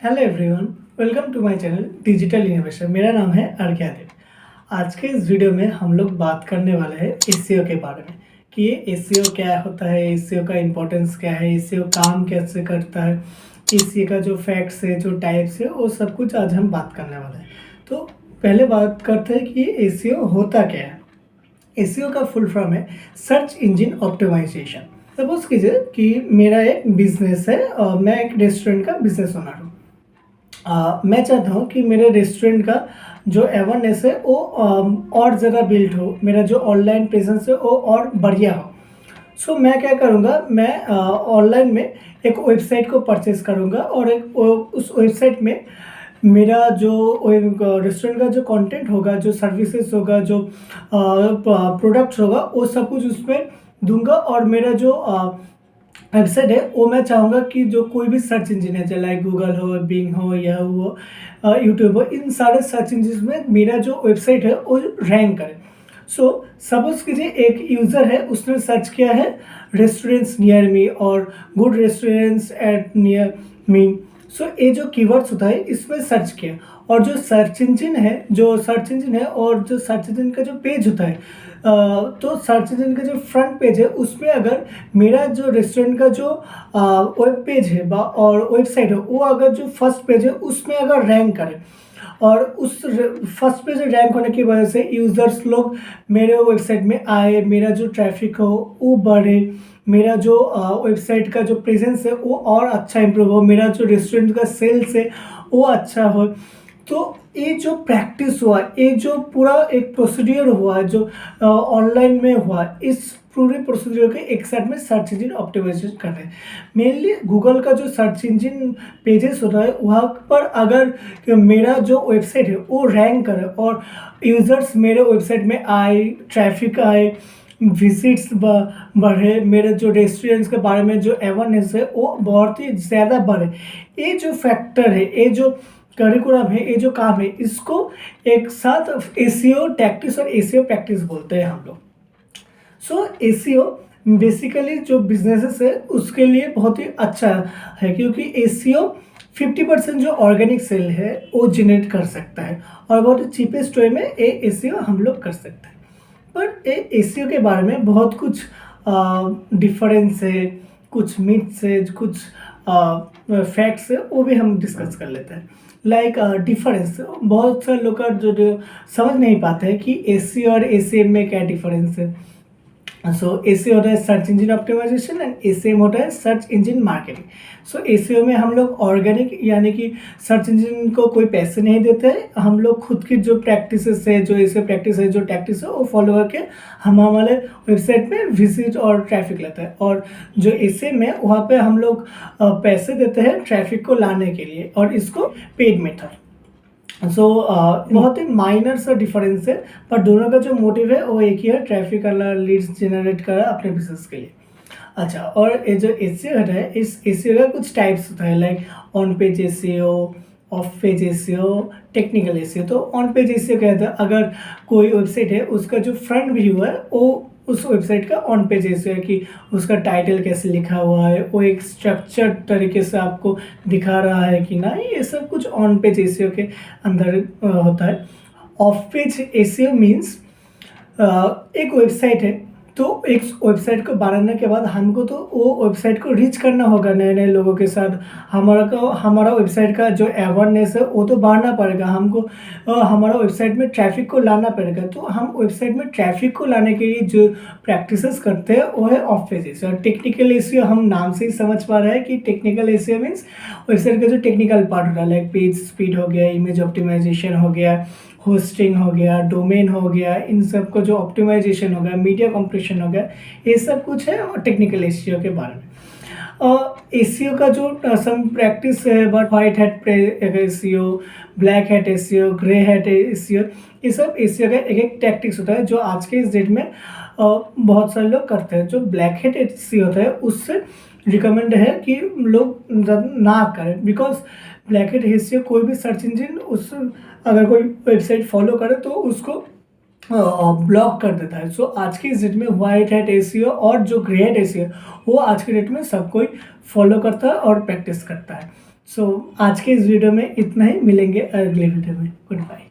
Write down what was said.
Hello everyone, welcome to my channel digital innovation. मेरा नाम है अर्घ्यादेव। आज के इस वीडियो में हम लोग बात करने वाले हैं एसईओ के बारे में कि ये एसईओ क्या होता है, एसईओ का इम्पोर्टेंस क्या है, एसईओ काम कैसे करता है, एसईओ का जो फैक्ट्स है, जो टाइप्स है, वो सब कुछ आज हम बात करने वाले हैं। तो पहले बात करते हैं कि एसईओ होता क्या है। एसईओ का फुल फॉर्म है सर्च इंजन ऑप्टिमाइजेशन। सपोज कीजिए कि मेरा एक बिजनेस है और मैं एक रेस्टोरेंट का बिजनेस ओनर हूँ। मैं चाहता हूँ कि मेरे रेस्टोरेंट का जो अवेयरनेस है वो और ज़्यादा बिल्ड हो, मेरा जो ऑनलाइन प्रेजेंस है वो और बढ़िया हो। सो मैं क्या करूँगा, मैं ऑनलाइन में एक वेबसाइट को परचेज़ करूँगा और उस वेबसाइट में मेरा जो रेस्टोरेंट का जो कंटेंट होगा, जो सर्विसेज होगा, जो प्रोडक्ट्स होगा, वो सब कुछ उसमें दूंगा। और मेरा जो वेबसाइट है वो मैं चाहूँगा कि जो कोई भी सर्च इंजन है, चाहे लाइक गूगल हो, बिंग हो, या हो यूट्यूब हो, इन सारे सर्च इंजन में मेरा जो वेबसाइट है वो रैंक करे। सो सपोज कीजिए एक यूज़र है, उसने सर्च किया है रेस्टोरेंट्स नियर मी और good restaurants at near me. So ये जो कीवर्ड्स होता है इसमें सर्च किया, और जो सर्च इंजन है, और जो सर्च इंजन का जो पेज होता है, तो सर्च इंजन का जो फ्रंट पेज है उसमें अगर मेरा जो रेस्टोरेंट का जो वेब पेज है और वेबसाइट है, वो अगर जो फर्स्ट पेज है उसमें अगर रैंक करे, और उस फर्स्ट पेज रैंक होने की वजह से यूज़र्स लोग मेरे वेबसाइट में आए, मेरा जो ट्रैफिक हो वो बढ़े, मेरा जो वेबसाइट का जो प्रेजेंस है वो और अच्छा इम्प्रूव हो, मेरा जो रेस्टोरेंट का सेल्स है वो अच्छा हो। तो ये जो प्रैक्टिस हुआ, ये जो पूरा एक प्रोसीड्यूर हुआ जो ऑनलाइन में हुआ, इस पूरे प्रोसीड्यूर के एक साइड में सर्च इंजन ऑप्टिमाइजेशन कर रहे हैं। मेनली गूगल का जो सर्च इंजन पेजेस होता है वहाँ पर अगर मेरा जो वेबसाइट है वो रैंक करे और यूज़र्स मेरे वेबसाइट में आए, ट्रैफिक आए, विजिट्स बढ़े, मेरे जो रेस्टोरेंट्स के बारे में जो अवेयरनेस है वो बहुत ही ज़्यादा बढ़े, ये जो फैक्टर है, ये जो करिकुलम है, ये जो काम है, इसको एक साथ एसईओ टैक्टिक्स और एसईओ प्रैक्टिस बोलते हैं हम लोग। सो एसईओ बेसिकली जो बिजनेसेस है उसके लिए बहुत ही अच्छा है, क्योंकि एसईओ 50% जो ऑर्गेनिक सेल है वो जनरेट कर सकता है, और बहुत चीपेस्ट वे में ये एसईओ हम लोग कर सकते हैं। पर ये एसईओ के बारे में बहुत कुछ डिफरेंस है, कुछ मिथ्स है, कुछ फैक्ट्स है, वो भी हम डिस्कस कर लेते हैं। लाइक डिफरेंस, बहुत सारे लोग जो समझ नहीं पाते हैं कि एसईओ और एसईएम में क्या डिफरेंस है। सो एसईओ होता है search engine optimisation and SEM होता है search engine marketing. So SEO में हम लोग ऑर्गेनिक यानी कि सर्च इंजन को कोई पैसे नहीं देते हैं, हम लोग खुद की जो प्रैक्टिसेस है, जो एसईओ प्रैक्टिस है, जो टैक्टिस है, वो फॉलो करके हम हमारे वेबसाइट में विजिट और ट्रैफिक लेते हैं। और जो एसईएम है वहाँ पे हम लोग पैसे देते हैं ट्रैफिक को लाने के लिए, और इसको पेड मेथड। बहुत ही माइनर सा डिफरेंस है, पर दोनों का जो मोटिव है वो एक ही है, ट्रैफिक वाला लीड्स जनरेट करा अपने बिजनेस के लिए। अच्छा, और ये जो एसईओ है, इस एसईओ का कुछ टाइप्स होता है, like on page SEO, of page SEO, technical SEO. तो ऑन पेज एसईओ क्या होता है, अगर कोई वेबसाइट है उसका जो फ्रंट व्यू है वो उस वेबसाइट का ऑन पेज एसईओ है, कि उसका टाइटल कैसे लिखा हुआ है, वो एक स्ट्रक्चर्ड तरीके से आपको दिखा रहा है कि ना, ये सब कुछ ऑन पेज एसईओ के अंदर होता है। ऑफ पेज एसईओ मीन्स एक वेबसाइट है, तो एक वेबसाइट को बनाने के बाद हमको तो वो वेबसाइट को रीच करना होगा नए नए लोगों के साथ। हमारा वेबसाइट का जो अवेयरनेस है वो तो बढ़ाना पड़ेगा हमको, हमारा वेबसाइट में ट्रैफिक को लाना पड़ेगा। तो हम वेबसाइट में ट्रैफिक को लाने के लिए जो प्रैक्टिसेस करते हैं वो है of page SEO. Technical SEO हम नाम से ही समझ पा रहे हैं कि टेक्निकल एसईओ मीन्स वेबसाइट का जो टेक्निकल पार्ट होता है, लाइक पेज स्पीड हो गया, इमेज ऑप्टिमाइजेशन हो गया, होस्टिंग हो गया, डोमेन हो गया, इन सब को जो ऑप्टिमाइजेशन हो गया, मीडिया कंप्रेशन हो गया, ये सब कुछ है टेक्निकल एसईओ के बारे में। एसईओ का जो सम प्रैक्टिस है, but white hat SEO, black hat SEO, grey hat SEO, ये सब एसईओ का एक एक टैक्टिक्स होता है जो आज के इस डेट में बहुत सारे लोग करते हैं। जो ब्लैक हैट एसईओ होता है उससे रिकमेंड है कि लोग ना करें, बिकॉज ब्लैक हैट एसईओ कोई भी सर्च इंजन उस अगर कोई वेबसाइट फॉलो करे तो उसको ब्लॉक कर देता है। सो आज की इस डेट में वाइट हैट एसईओ और जो ग्रे हैट एसईओ वो आज के डेट में सब कोई फॉलो करता है और प्रैक्टिस करता है। सो आज के इस वीडियो में इतना ही, मिलेंगे अगले वीडियो में। Good bye.